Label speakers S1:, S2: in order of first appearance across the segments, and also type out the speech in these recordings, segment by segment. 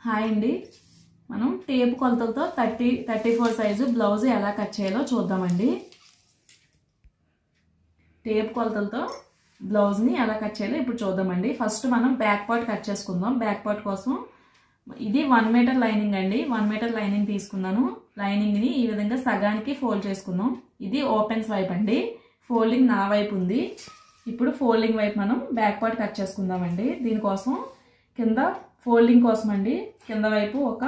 S1: Hi అండి, మనం tape కొలతలతో 34 సైజు బ్లౌజ్ ఎలా కట్ చేయాలో చూద్దామండి. టేప్ కొలతలతో బ్లౌజ్ని ఎలా కట్ చేయాలో ఇప్పుడు చూద్దామండి. ఫస్ట్ మనం బ్యాక్ పార్ట్ కట్ చేసుకుందాం. బ్యాక్ పార్ట్ కోసం ఇది 1 మీటర్ లైనింగ్ అండి. 1 మీటర్ లైనింగ్ తీసుకున్నాను. లైనింగ్ని ఈ విధంగా సగానికి ఫోల్డ్ చేసుకుందాం. ఇది ఓపెన్స్ వైపు అండి, ఫోల్డింగ్ నా వైపు ఉంది. ఇప్పుడు ఫోల్డింగ్ వైపు మనం బ్యాక్ పార్ట్ కట్ చేసుకుందామండి. దీనికోసం కింద ఫోల్డింగ్ కోసం అండి కింద వైపు ఒక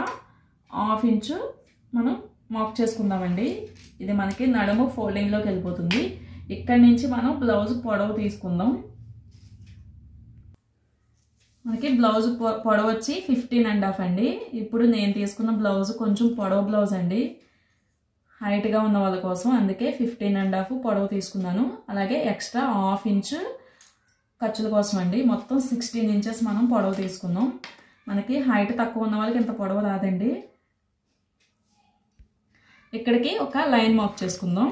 S1: 1/2 ఇంచు మనం మార్క్ చేసుకుందామండి. ఇది మనకి నడుము ఫోల్డింగ్లోకి వెళ్ళిపోతుంది. ఇక్కడి నుంచి మనం బ్లౌజ్ పొడవు తీసుకుందాం. మనకి బ్లౌజ్ పొడవు వచ్చి 15.5 అండి. ఇప్పుడు నేను తీసుకున్న బ్లౌజ్ కొంచెం పొడవు బ్లౌజ్ అండి, హైట్గా ఉన్న వాళ్ళ కోసం, అందుకే 15.5 పొడవు తీసుకున్నాను. అలాగే ఎక్స్ట్రా 1/2 ఇంచు ఖర్చుల కోసం అండి. మొత్తం 16 ఇంచెస్ మనం పొడవు తీసుకుందాం. మనకి హైట్ తక్కువ ఉన్న వాళ్ళకి ఇంత పొడవు రాదండి. ఇక్కడికి ఒక లైన్ మార్క్ చేసుకుందాం.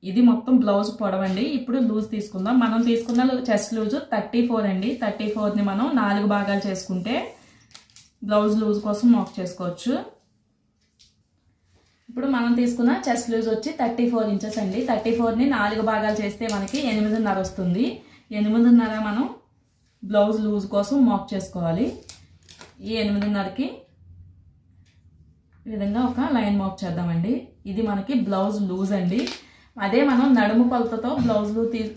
S1: ఇది మొత్తం బ్లౌజ్ పొడవు అండి. ఇప్పుడు లూజ్ తీసుకుందాం. మనం తీసుకున్న చెస్ట్ లూజ్ 34 అండి. 34ని మనం 4 భాగాలు చేసుకుంటే బ్లౌజ్ లూజ్ కోసం మార్క్ చేసుకోవచ్చు. ఇప్పుడు మనం తీసుకున్న చెస్ట్ లూజ్ వచ్చి 34 ఇంచెస్ అండి. 34ని 4 భాగాలు చేస్తే మనకి 8.5 వస్తుంది. 8.5 మనం బ్లౌజ్ లూజ్ కోసం మార్క్ చేసుకోవాలి. ఈ 8.5కి ఈ విధంగా ఒక లైన్ మార్క్ చేద్దామండి. ఇది మనకి బ్లౌజ్ లూజ్ అండి. అదే మనం నడుము కొలతతో బ్లౌజ్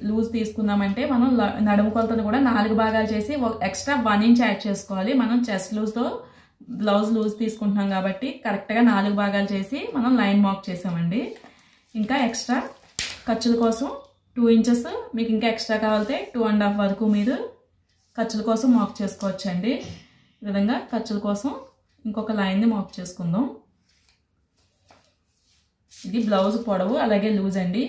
S1: లూజ్ తీసుకున్నామంటే మనం నడుము కొలతను కూడా 4 భాగాలు చేసి ఎక్స్ట్రా 1 ఇంచ్ యాడ్ చేసుకోవాలి. మనం చెస్ట్ లూజ్తో బ్లౌజ్ లూజ్ తీసుకుంటున్నాం కాబట్టి కరెక్ట్గా 4 భాగాలు చేసి మనం లైన్ మార్క్ చేసామండి. ఇంకా ఎక్స్ట్రా ఖర్చుల కోసం 2 ఇంచెస్, మీకు ఇంకా ఎక్స్ట్రా కావాలంటే 2.5 వరకు మీరు ఖర్చుల కోసం మార్క్ చేసుకోవచ్చు అండి. ఈ విధంగా ఖర్చుల కోసం ఇంకొక లైన్ని మార్క్ చేసుకుందాం. ఇది బ్లౌజ్ పొడవు అలాగే లూజ్ అండి.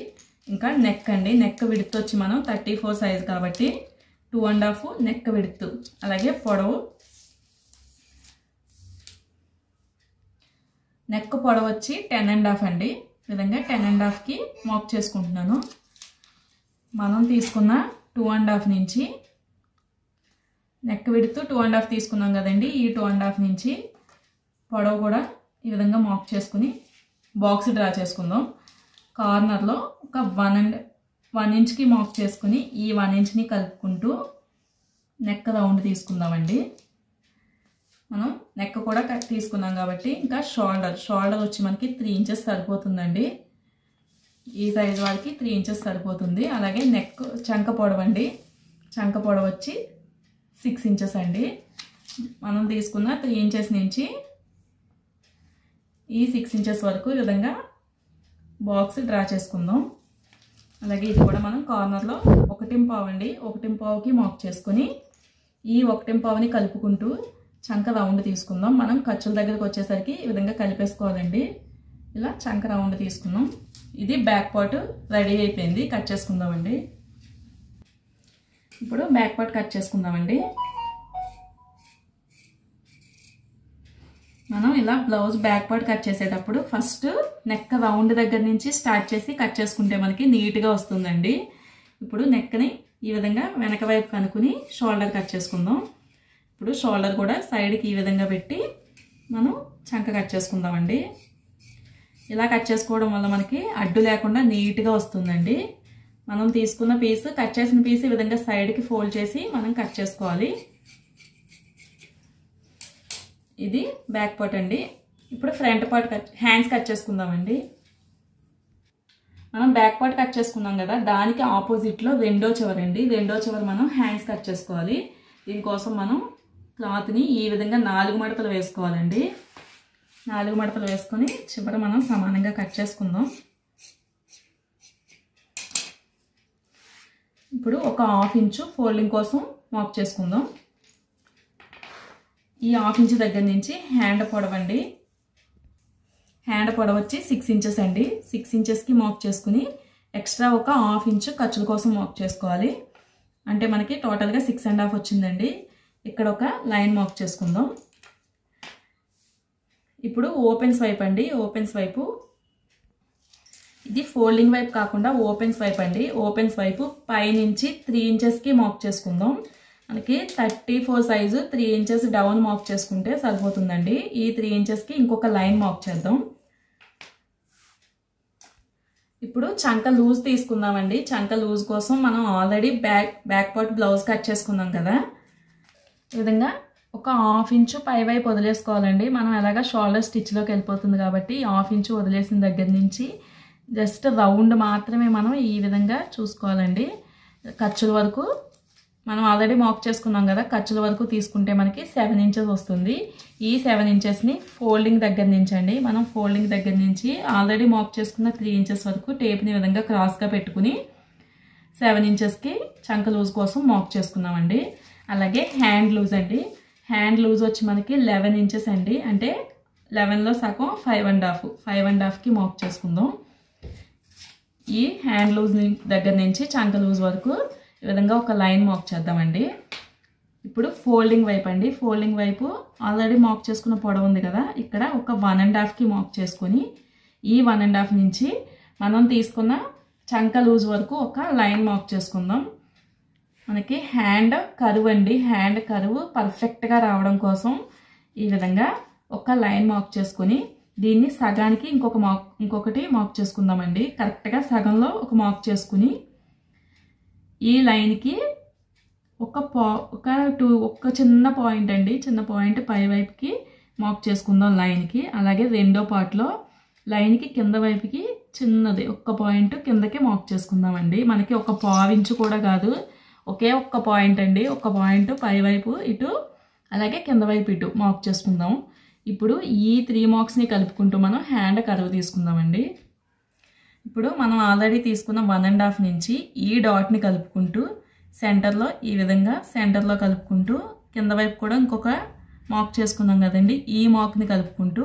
S1: ఇంకా నెక్ అండి. నెక్ విడ్త్ వచ్చి మనం 34 సైజ్ కాబట్టి 2.5 నెక్ విడ్త్, అలాగే పొడవు. నెక్ పొడవు వచ్చి 10.5 అండి. ఈ విధంగా 10.5కి మార్క్ చేసుకుంటున్నాను. మనం తీసుకున్న 2.5 నుంచి నెక్ విడ్త్ 2.5 తీసుకున్నాం కదండి. ఈ 2.5 నుంచి పొడవు కూడా ఈ విధంగా మార్క్ చేసుకుని బాక్స్ డ్రా చేసుకుందాం. కార్నర్లో ఒక 1 ఇంచ్కి మార్క్ చేసుకుని ఈ 1 ఇంచ్ని కలుపుకుంటూ నెక్ రౌండ్ తీసుకుందామండి. మనం నెక్ కూడా తీసుకున్నాం కాబట్టి ఇంకా షోల్డర్ వచ్చి మనకి 3 ఇంచెస్ సరిపోతుందండి. ఈ సైజ్ వాళ్ళకి 3 ఇంచెస్ సరిపోతుంది. అలాగే నెక్ చంక పొడవు అండి. చంక పొడవు వచ్చి 6 ఇంచెస్ అండి. మనం తీసుకున్న 3 ఇంచెస్ నుంచి ఈ 6 ఇంచెస్ వరకు ఈ విధంగా బాక్స్ డ్రా చేసుకుందాం. అలాగే ఇది కూడా మనం కార్నర్లో 1.5 అండి. 1.5కి మార్క్ చేసుకుని ఈ 1.5ని కలుపుకుంటూ చంక రౌండ్ తీసుకుందాం. మనం ఖర్చుల దగ్గరకు వచ్చేసరికి ఈ విధంగా కలిపేసుకోవాలండి. ఇలా చంక రౌండ్ తీసుకుందాం. ఇది బ్యాక్ పార్ట్ రెడీ అయిపోయింది. కట్ చేసుకుందామండి. ఇప్పుడు బ్యాక్ పార్ట్ కట్ చేసుకుందామండి. మనం ఇలా బ్లౌజ్ బ్యాక్ పార్ట్ కట్ చేసేటప్పుడు ఫస్ట్ నెక్ రౌండ్ దగ్గర నుంచి స్టార్ట్ చేసి కట్ చేసుకుంటే మనకి నీట్గా వస్తుందండి. ఇప్పుడు నెక్ని ఈ విధంగా వెనక వైపు కనుక్కుని షోల్డర్ కట్ చేసుకుందాం. ఇప్పుడు షోల్డర్ కూడా సైడ్కి ఈ విధంగా పెట్టి మనం చంక కట్ చేసుకుందామండి. ఇలా కట్ చేసుకోవడం వల్ల మనకి అడ్డు లేకుండా నీట్గా వస్తుందండి. మనం తీసుకున్న పీస్, కట్ చేసిన పీస్ ఈ విధంగా సైడ్కి ఫోల్డ్ చేసి మనం కట్ చేసుకోవాలి. ఇది బ్యాక్ పార్ట్ అండి. ఇప్పుడు ఫ్రంట్ పార్ట్ హ్యాండ్స్ కట్ చేసుకుందామండి. మనం బ్యాక్ పార్ట్ కట్ చేసుకున్నాం కదా, దానికి ఆపోజిట్లో రెండో చివరి అండి. రెండో చివరి మనం హ్యాండ్స్ కట్ చేసుకోవాలి. దీనికోసం మనం క్లాత్ని ఈ విధంగా 4 మడతలు వేసుకోవాలండి. 4 మడతలు వేసుకొని చివర మనం సమానంగా కట్ చేసుకుందాం. ఇప్పుడు ఒక 1/2 ఇంచు ఫోల్డింగ్ కోసం మార్క్ చేసుకుందాం. ఈ 1/2 ఇంచు దగ్గర నుంచి హ్యాండ్ పొడవండి. హ్యాండ్ పొడవు వచ్చి 6 ఇంచెస్ అండి. 6 ఇంచెస్కి మార్క్ చేసుకుని ఎక్స్ట్రా ఒక 1/2 ఇంచు ఖర్చుల కోసం మార్క్ చేసుకోవాలి. అంటే మనకి టోటల్గా 6.5 వచ్చిందండి. ఇక్కడ ఒక లైన్ మార్క్ చేసుకుందాం. ఇప్పుడు ఓపెన్స్ వైపు అండి. ఓపెన్స్ వైపు ఇది ఫోల్డింగ్ వైపు కాకుండా ఓపెన్స్ వైపు అండి. ఓపెన్స్ వైపు పైనుంచి 3 ఇంచెస్కి మార్క్ చేసుకుందాం. మనకి 34 సైజు 3 ఇంచెస్ డౌన్ మార్క్ చేసుకుంటే సరిపోతుందండి. ఈ 3 ఇంచెస్కి ఇంకొక లైన్ మార్క్ చేద్దాం. ఇప్పుడు చంక లూజ్ తీసుకుందామండి. చంక లూజ్ కోసం మనం already back part blouse cut చేసుకున్నాం కదా, ఈ విధంగా ఒక 1/2 ఇంచు పై వైపు వదిలేసుకోవాలండి. మనం ఎలాగా షోల్డర్ స్టిచ్లోకి వెళ్ళిపోతుంది కాబట్టి 1/2 ఇంచు వదిలేసిన దగ్గర నుంచి జస్ట్ రౌండ్ మాత్రమే మనం ఈ విధంగా చూసుకోవాలండి. ఖర్చుల వరకు మనం ఆల్రెడీ మార్క్ చేసుకున్నాం కదా, ఖర్చుల వరకు తీసుకుంటే మనకి 7 ఇంచెస్ వస్తుంది. ఈ 7 ఇంచెస్ని ఫోల్డింగ్ దగ్గర నుంచి అండి, మనం ఫోల్డింగ్ దగ్గర నుంచి ఆల్రెడీ మార్క్ చేసుకున్న 3 ఇంచెస్ వరకు టేప్ని ఈ విధంగా క్రాస్గా పెట్టుకుని 7 ఇంచెస్కి చంక లూజ్ కోసం మార్క్ చేసుకున్నామండి. అలాగే హ్యాండ్ లూజ్ అండి. హ్యాండ్ లూజ్ వచ్చి మనకి 11 ఇంచెస్ అండి. అంటే 11లో సగం 5.5కి మార్క్ చేసుకుందాం. ఈ హ్యాండ్ లూజ్ దగ్గర నుంచి చంక లూజ్ వరకు ఈ విధంగా ఒక లైన్ మార్క్ చేద్దామండి. ఇప్పుడు ఫోల్డింగ్ వైపు అండి, ఫోల్డింగ్ వైపు ఆల్రెడీ మార్క్ చేసుకున్న పొడవు ఉంది కదా, ఇక్కడ ఒక 1.5కి మార్క్ చేసుకొని ఈ 1.5 నుంచి మనం తీసుకున్న చంక లూజ్ వరకు ఒక లైన్ మార్క్ చేసుకుందాం. మనకి హ్యాండ్ కరువు అండి, హ్యాండ్ కరువు పర్ఫెక్ట్గా రావడం కోసం ఈ విధంగా ఒక లైన్ మార్క్ చేసుకొని దీన్ని సగానికి ఇంకొకటి మార్క్ చేసుకుందామండి. కరెక్ట్గా సగంలో ఒక మార్క్ చేసుకుని ఈ లైన్కి ఒక చిన్న పాయింట్ అండి, చిన్న పాయింట్ పై వైపుకి మార్క్ చేసుకుందాం లైన్కి. అలాగే రెండో పార్ట్లో లైన్కి కింద వైపుకి చిన్నది ఒక్క పాయింట్ కిందకి మార్క్ చేసుకుందామండి. మనకి ఒక 1/4 ఇంచు కూడా కాదు, ఒకే ఒక్క పాయింట్ అండి. ఒక పాయింట్ పై వైపు ఇటు అలాగే కింద వైపు ఇటు మార్క్ చేసుకుందాం. ఇప్పుడు ఈ 3 మార్క్స్ని కలుపుకుంటూ మనం హ్యాండ్ కర్వ్ తీసుకుందామండి. ఇప్పుడు మనం ఆల్రెడీ తీసుకున్న 1.5 నుంచి ఈ డాట్ని కలుపుకుంటూ సెంటర్లో ఈ విధంగా సెంటర్లో కలుపుకుంటూ కింద వైపు కూడా ఇంకొక మార్క్ చేసుకున్నాం కదండి, ఈ మార్క్ని కలుపుకుంటూ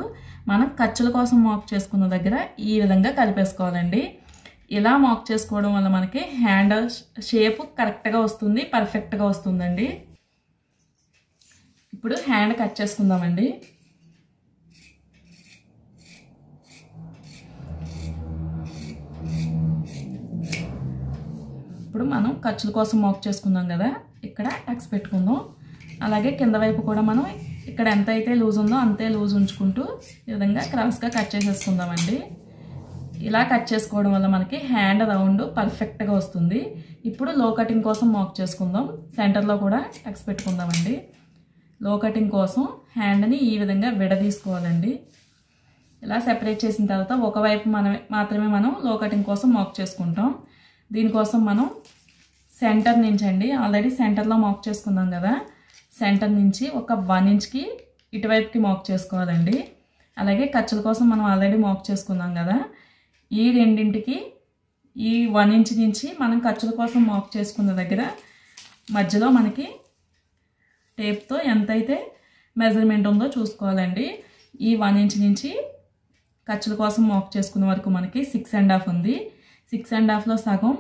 S1: మనం ఖర్చుల కోసం మార్క్ చేసుకున్న దగ్గర ఈ విధంగా కలిపేసుకోవాలండి. ఇలా మార్క్ చేసుకోవడం వల్ల మనకి హ్యాండ్ షేప్ కరెక్ట్గా వస్తుంది, పర్ఫెక్ట్గా వస్తుందండి. ఇప్పుడు హ్యాండ్ కట్ చేసుకుందామండి. ఇప్పుడు మనం ఖర్చుల కోసం మార్క్ చేసుకుందాం కదా, ఇక్కడ టక్స్ పెట్టుకుందాం. అలాగే కింద వైపు కూడా మనం ఇక్కడ ఎంత అయితే లూజ్ ఉందో అంతే లూజ్ ఉంచుకుంటూ ఈ విధంగా క్రాస్గా కట్ చేసేసుకుందామండి. ఇలా కట్ చేసుకోవడం వల్ల మనకి హ్యాండ్ రౌండ్ పర్ఫెక్ట్గా వస్తుంది. ఇప్పుడు లో కటింగ్ కోసం మార్క్ చేసుకుందాం. సెంటర్లో కూడా టక్స్ పెట్టుకుందామండి. లో కటింగ్ కోసం హ్యాండ్ని ఈ విధంగా విడదీసుకోవాలండి. ఇలా సెపరేట్ చేసిన తర్వాత ఒకవైపు మాత్రమే మనం లో కటింగ్ కోసం మార్క్ చేసుకుంటాం. దీనికోసం మనం సెంటర్ నుంచి అండి, ఆల్రెడీ సెంటర్లో మార్క్ చేసుకున్నాం కదా, సెంటర్ నుంచి ఒక 1 ఇంచ్కి ఇటువైపుకి మార్క్ చేసుకోవాలండి. అలాగే ఖర్చుల కోసం మనం ఆల్రెడీ మార్క్ చేసుకున్నాం కదా, ఈ రెండింటికి ఈ 1 ఇంచ్ నుంచి మనం ఖర్చుల కోసం మార్క్ చేసుకున్న దగ్గర మధ్యలో మనకి టేప్తో ఎంతైతే మెజర్మెంట్ ఉందో చూసుకోవాలండి. ఈ 1 ఇంచ్ నుంచి ఖర్చుల కోసం మార్క్ చేసుకున్న వరకు మనకి 6.5 ఉంది. 6.5లో సగం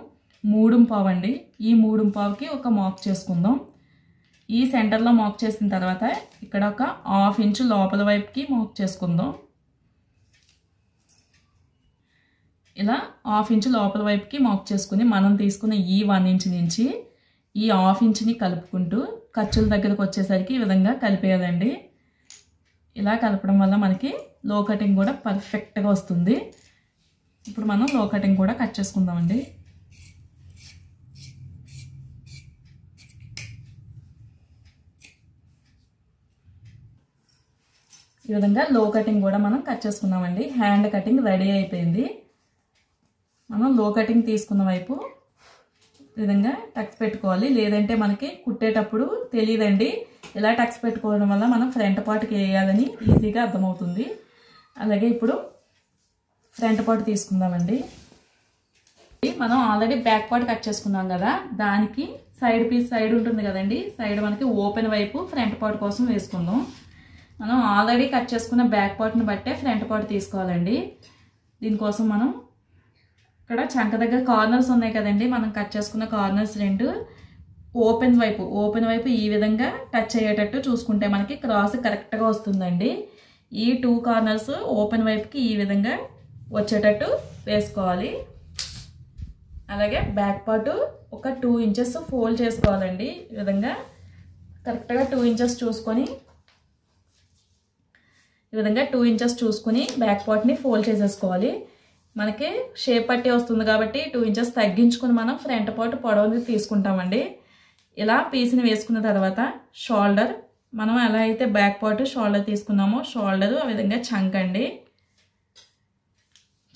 S1: 3.5 అండి. ఈ 3.5కి ఒక మార్క్ చేసుకుందాం. ఈ సెంటర్లో మార్క్ చేసిన తర్వాత ఇక్కడ ఒక 1/2 ఇంచు లోపల వైపుకి మార్క్ చేసుకుందాం. ఇలా 1/2 ఇంచు లోపల వైపుకి మార్క్ చేసుకుని మనం తీసుకున్న ఈ 1 ఇంచ్ నుంచి ఈ 1/2 ఇంచుని కలుపుకుంటూ ఖర్చుల దగ్గరకు వచ్చేసరికి ఈ విధంగా కలిపేయాలండి. ఇలా కలపడం వల్ల మనకి లో కటింగ్ కూడా పర్ఫెక్ట్గా వస్తుంది. ఇప్పుడు మనం లో కటింగ్ కూడా కట్ చేసుకుందామండి. ఈ విధంగా లో కటింగ్ కూడా మనం కట్ చేసుకున్నామండి. హ్యాండ్ కటింగ్ రెడీ అయిపోయింది. మనం లో కటింగ్ తీసుకున్న వైపు ఈ విధంగా టక్స్ పెట్టుకోవాలి, లేదంటే మనకి కుట్టేటప్పుడు తెలియదండి. ఇలా టక్స్ పెట్టుకోవడం వల్ల మనం ఫ్రంట్ పార్ట్కి వేయాలని ఈజీగా అర్థమవుతుంది. అలాగే ఇప్పుడు ఫ్రంట్ పార్ట్ తీసుకుందామండి. మనం ఆల్రెడీ బ్యాక్ పార్ట్ కట్ చేసుకున్నాం కదా, దానికి సైడ్ పీస్ సైడ్ ఉంటుంది కదండి, సైడ్ మనకి ఓపెన్ వైపు ఫ్రంట్ పార్ట్ కోసం వేసుకుందాం. మనం ఆల్రెడీ కట్ చేసుకున్న బ్యాక్ పార్ట్ని బట్టే ఫ్రంట్ పార్ట్ తీసుకోవాలండి. దీనికోసం మనం ఇక్కడ చంక దగ్గర కార్నర్స్ ఉన్నాయి కదండి, మనం కట్ చేసుకున్న కార్నర్స్ రెండు ఓపెన్ వైపు ఈ విధంగా టచ్ అయ్యేటట్టు చూసుకుంటే మనకి క్రాస్ కరెక్ట్గా వస్తుందండి. ఈ 2 కార్నర్స్ ఓపెన్ వైపుకి ఈ విధంగా వచ్చేటట్టు వేసుకోవాలి. అలాగే బ్యాక్ పార్ట్ ఒక 2 ఇంచెస్ ఫోల్డ్ చేసుకోవాలండి. ఈ విధంగా కరెక్ట్గా 2 ఇంచెస్ చూసుకొని ఈ విధంగా 2 ఇంచెస్ చూసుకొని బ్యాక్ పార్ట్ని ఫోల్డ్ చేసేసుకోవాలి. మనకి షేప్ పట్టి వస్తుంది కాబట్టి 2 ఇంచెస్ తగ్గించుకొని మనం ఫ్రంట్ పార్ట్ పొడవుని తీసుకుంటామండి. ఇలా పీస్ని వేసుకున్న తర్వాత షోల్డర్ మనం ఎలా అయితే బ్యాక్ పార్ట్ షోల్డర్ తీసుకున్నామో షోల్డర్ ఆ విధంగా చంక అండి.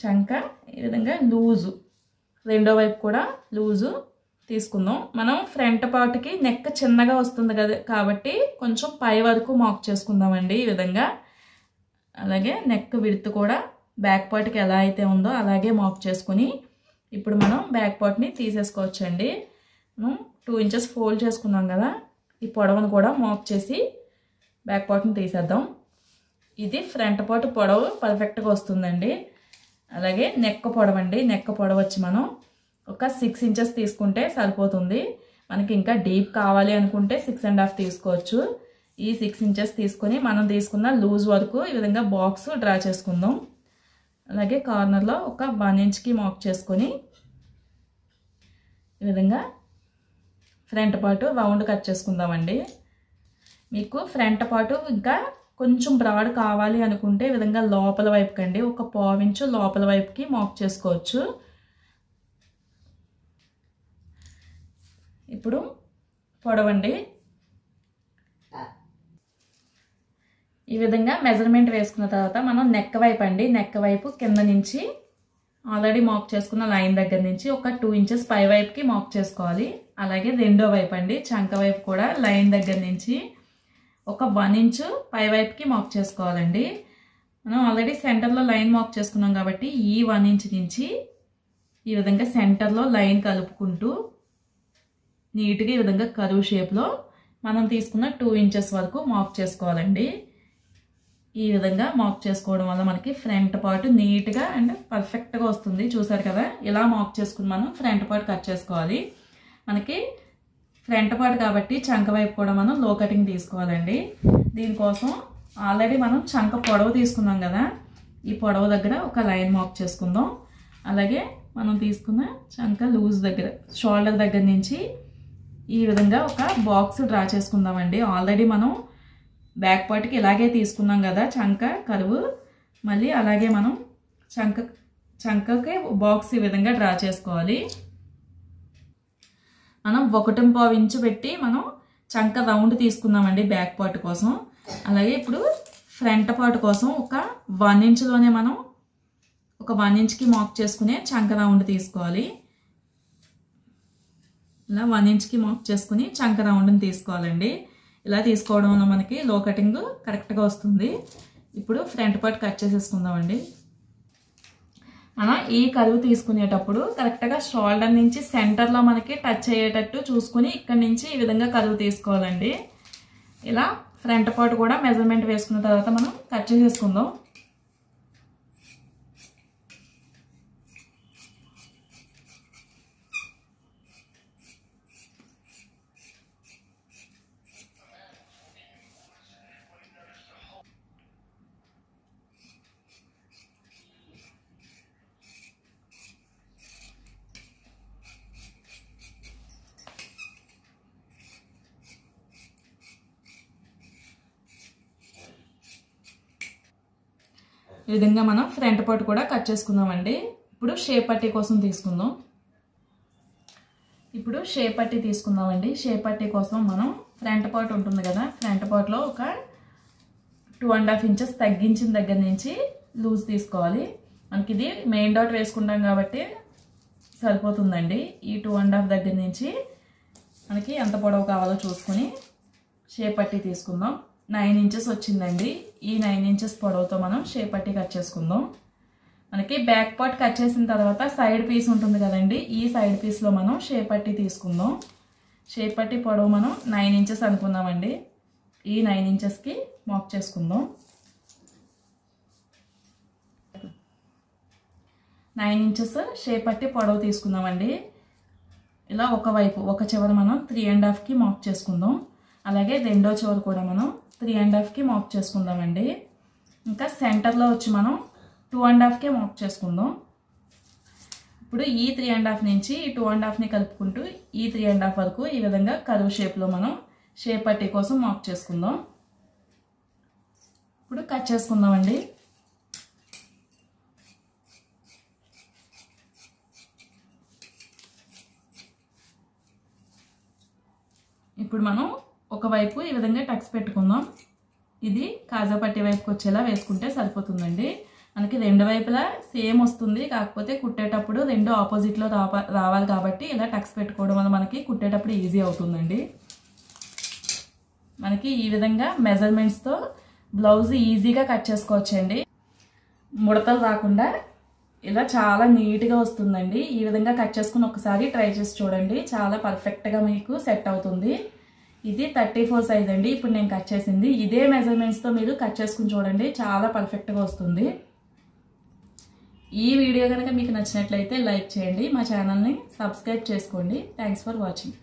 S1: చంక ఈ విధంగా లూజు, రెండో వైపు కూడా లూజు తీసుకుందాం. మనం ఫ్రంట్ పార్ట్కి నెక్ చిన్నగా వస్తుంది కదా కాబట్టి కొంచెం పై వరకు మార్క్ చేసుకుందామండి ఈ విధంగా. అలాగే నెక్ విడ్త్ కూడా బ్యాక్ పార్ట్కి ఎలా అయితే ఉందో అలాగే మార్క్ చేసుకుని ఇప్పుడు మనం బ్యాక్ పార్ట్ని తీసేసుకోవచ్చండి. మనం 2 ఇంచెస్ ఫోల్డ్ చేసుకున్నాం కదా, ఈ పొడవును కూడా మార్క్ చేసి బ్యాక్ పార్ట్ని తీసేద్దాం. ఇది ఫ్రంట్ పార్ట్ పొడవు పర్ఫెక్ట్గా వస్తుందండి. అలాగే నెక్ పొడవు అండి, నెక్ పొడవు వచ్చి మనం ఒక 6 ఇంచెస్ తీసుకుంటే సరిపోతుంది. మనకి ఇంకా డీప్ కావాలి అనుకుంటే 6.5 తీసుకోవచ్చు. ఈ 6 ఇంచెస్ తీసుకొని మనం తీసుకున్న లూజ్ వరకు ఈ విధంగా బాక్స్ డ్రా చేసుకుందాం. అలాగే కార్నర్లో ఒక 1 ఇంచ్కి మార్క్ చేసుకొని ఈ విధంగా ఫ్రంట్ పార్ట్ రౌండ్ కట్ చేసుకుందామండి. మీకు ఫ్రంట్ పార్ట్ ఇంకా కొంచెం బ్రాడ్ కావాలి అనుకుంటే ఈ విధంగా లోపల వైపుకి అండి ఒక 1/4 ఇంచు లోపల వైపుకి మార్క్ చేసుకోవచ్చు. ఇప్పుడు పొడవండి ఈ విధంగా మెజర్మెంట్ వేసుకున్న తర్వాత మనం నెక్ వైపు అండి, నెక్ వైపు కింద నుంచి ఆల్రెడీ మార్క్ చేసుకున్న లైన్ దగ్గర నుంచి ఒక 2 ఇంచెస్ పై వైపుకి మార్క్ చేసుకోవాలి. అలాగే రెండో వైపు అండి చంక వైపు కూడా లైన్ దగ్గర నుంచి ఒక 1 ఇంచు పై వైపుకి మార్క్ చేసుకోవాలండి. మనం ఆల్రెడీ సెంటర్లో లైన్ మార్క్ చేసుకున్నాం కాబట్టి ఈ 1 ఇంచ్ నుంచి ఈ విధంగా సెంటర్లో లైన్ కలుపుకుంటూ నీట్గా ఈ విధంగా కర్వ్ షేప్లో మనం తీసుకున్న 2 ఇంచెస్ వరకు మార్క్ చేసుకోవాలండి. ఈ విధంగా మార్క్ చేసుకోవడం వల్ల మనకి ఫ్రంట్ పార్ట్ నీట్గా అండ్ పర్ఫెక్ట్గా వస్తుంది. చూసారు కదా, ఇలా మార్క్ చేసుకుని మనం ఫ్రంట్ పార్ట్ కట్ చేసుకోవాలి. మనకి ఫ్రంట్ పార్ట్ కాబట్టి చంక వైపు కూడా మనం లో కటింగ్ తీసుకోవాలండి. దీనికోసం ఆల్రెడీ మనం చంక పొడవు తీసుకున్నాం కదా, ఈ పొడవు దగ్గర ఒక లైన్ మార్క్ చేసుకుందాం. అలాగే మనం తీసుకున్న చంక లూజ్ దగ్గర షోల్డర్ దగ్గర నుంచి ఈ విధంగా ఒక బాక్స్ డ్రా చేసుకుందామండి. ఆల్రెడీ మనం బ్యాక్ పార్ట్కి ఇలాగే తీసుకున్నాం కదా చంక కరువు, మళ్ళీ అలాగే మనం చంకకి బాక్స్ ఈ విధంగా డ్రా చేసుకోవాలి. మనం 1.5 ఇంచు పెట్టి మనం చంక రౌండ్ తీసుకున్నామండి బ్యాక్ పార్ట్ కోసం. అలాగే ఇప్పుడు ఫ్రంట్ పార్ట్ కోసం ఒక 1 ఇంచులోనే మనం ఒక 1 ఇంచ్కి మార్క్ చేసుకునే చంక రౌండ్ తీసుకోవాలి. ఇలా 1 ఇంచ్కి మార్క్ చేసుకుని చంక రౌండ్ని తీసుకోవాలండి. ఇలా తీసుకోవడం వల్ల మనకి లో కటింగ్ కరెక్ట్గా వస్తుంది. ఇప్పుడు ఫ్రంట్ పార్ట్ కట్ చేసేసుకుందామండి. మనం ఈ కరువు తీసుకునేటప్పుడు కరెక్ట్గా షోల్డర్ నుంచి సెంటర్లో మనకి టచ్ అయ్యేటట్టు చూసుకుని ఇక్కడ నుంచి ఈ విధంగా కరువు తీసుకోవాలండి. ఇలా ఫ్రంట్ పార్ట్ కూడా మెజర్మెంట్ వేసుకున్న తర్వాత మనం కట్ చేసేసుకుందాం. ఈ విధంగా మనం ఫ్రంట్ పార్ట్ కూడా కట్ చేసుకుందామండి. ఇప్పుడు షేప్ పట్టీ కోసం తీసుకుందాం. ఇప్పుడు షేప్ పట్టీ తీసుకుందామండి. షేప్ పట్టీ కోసం మనం ఫ్రంట్ పార్ట్ ఉంటుంది కదా, ఫ్రంట్ పార్ట్లో ఒక 2.5 ఇంచెస్ తగ్గించిన దగ్గర నుంచి లూజ్ తీసుకోవాలి. మనకి ఇది మెయిన్ డాట్ వేసుకుంటాం కాబట్టి సరిపోతుందండి. ఈ 2.5 దగ్గర నుంచి మనకి ఎంత పొడవు కావాలో చూసుకొని షేప్ పట్టీ తీసుకుందాం. 9 ఇంచెస్ వచ్చిందండి. ఈ 9 ఇంచెస్ పొడవుతో మనం షేప్ పట్టీ కట్ చేసుకుందాం. మనకి బ్యాక్ పార్ట్ కట్ చేసిన తర్వాత సైడ్ పీస్ ఉంటుంది కదండి, ఈ సైడ్ పీస్లో మనం షేప్ పట్టీ తీసుకుందాం. షేప్ పట్టీ పొడవు మనం 9 ఇంచెస్ అనుకుందామండి. ఈ 9 ఇంచెస్కి మార్క్ చేసుకుందాం. 9 ఇంచెస్ షేప్ పట్టీ పొడవు తీసుకుందామండి. ఇలా ఒక చివర మనం 3.5కి మార్క్ చేసుకుందాం. అలాగే రెండో చివర కూడా మనం 3.5కి మార్క్ చేసుకుందామండి. ఇంకా సెంటర్లో వచ్చి మనం 2.5కే మార్క్ చేసుకుందాం. ఇప్పుడు ఈ 3.5 నుంచి ఈ 2.5ని కలుపుకుంటూ ఈ 3.5 వరకు ఈ విధంగా కర్వ్ షేప్లో మనం షేప్ పట్టీ కోసం మార్క్ చేసుకుందాం. ఇప్పుడు కట్ చేసుకుందామండి. ఇప్పుడు మనం ఒకవైపు ఈ విధంగా టక్స్ పెట్టుకుందాం. ఇది కాజా పట్టీ వైపుకి వచ్చేలా వేసుకుంటే సరిపోతుందండి. మనకి రెండు వైపులా సేమ్ వస్తుంది, కాకపోతే కుట్టేటప్పుడు రెండు ఆపోజిట్లో రావాలి కాబట్టి ఇలా టక్స్ పెట్టుకోవడం వల్ల మనకి కుట్టేటప్పుడు ఈజీ అవుతుందండి. మనకి ఈ విధంగా మెజర్మెంట్స్తో బ్లౌజ్ ఈజీగా కట్ చేసుకోవచ్చండి. ముడతలు రాకుండా ఇలా చాలా నీట్గా వస్తుందండి. ఈ విధంగా కట్ చేసుకుని ఒకసారి ట్రై చేసి చూడండి, చాలా పర్ఫెక్ట్గా మీకు సెట్ అవుతుంది. ఇది 34 సైజ్ అండి. ఇప్పుడు నేను కట్ చేసింది ఇదే మెజర్మెంట్స్తో మీరు కట్ చేసుకుని చూడండి, చాలా పర్ఫెక్ట్గా వస్తుంది. ఈ వీడియో కనుక మీకు నచ్చినట్లయితే లైక్ చేయండి, మా ఛానల్ని సబ్స్క్రైబ్ చేసుకోండి. Thanks for watching.